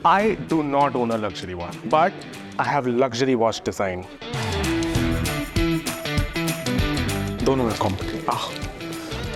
I do not own a luxury watch, but I have luxury watch design. दोनों में competition.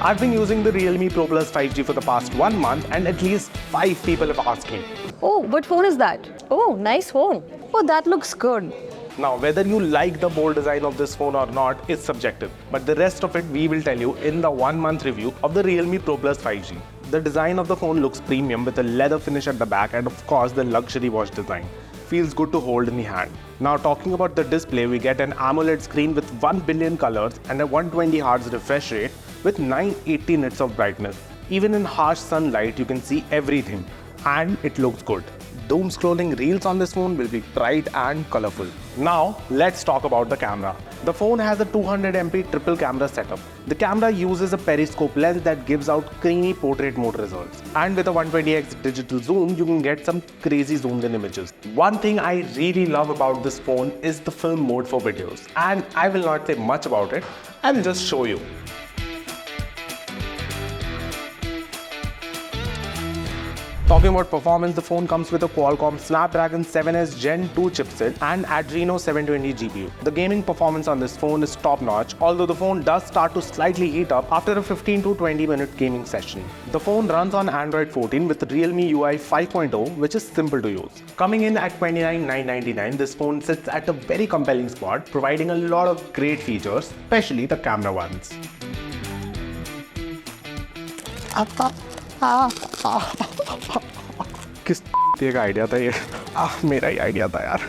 I've been using the Realme Pro Plus 5G for the past 1 month, and at least 5 people have asked me. Oh, what phone is that? Oh, nice phone. Oh, that looks good. Now, whether you like the bold design of this phone or not is subjective, but the rest of it we will tell you in the 1-month review of the Realme Pro Plus 5G. The design of the phone looks premium with a leather finish at the back and of course the luxury watch design. Feels good to hold in the hand. Now talking about the display, we get an AMOLED screen with 1 billion colors and a 120Hz refresh rate with 980 nits of brightness. Even in harsh sunlight you can see everything and it looks good. Doom scrolling reels on this phone will be bright and colorful. Now let's talk about the camera. The phone has a 200MP triple camera setup. The camera uses a periscope lens that gives out creamy portrait mode results. And with a 120x digital zoom, you can get some crazy zoomed in images. One thing I really love about this phone is the film mode for videos. And I will not say much about it, I will just show you. Talking about performance, the phone comes with a Qualcomm Snapdragon 7S Gen 2 chipset and Adreno 720 GPU. The gaming performance on this phone is top-notch, although the phone does start to slightly heat up after a 15 to 20 minute gaming session. The phone runs on Android 14 with Realme UI 5.0, which is simple to use. Coming in at $29,999, this phone sits at a very compelling spot, providing a lot of great features, especially the camera ones. किस का idea था ये? मेरा ही idea था यार.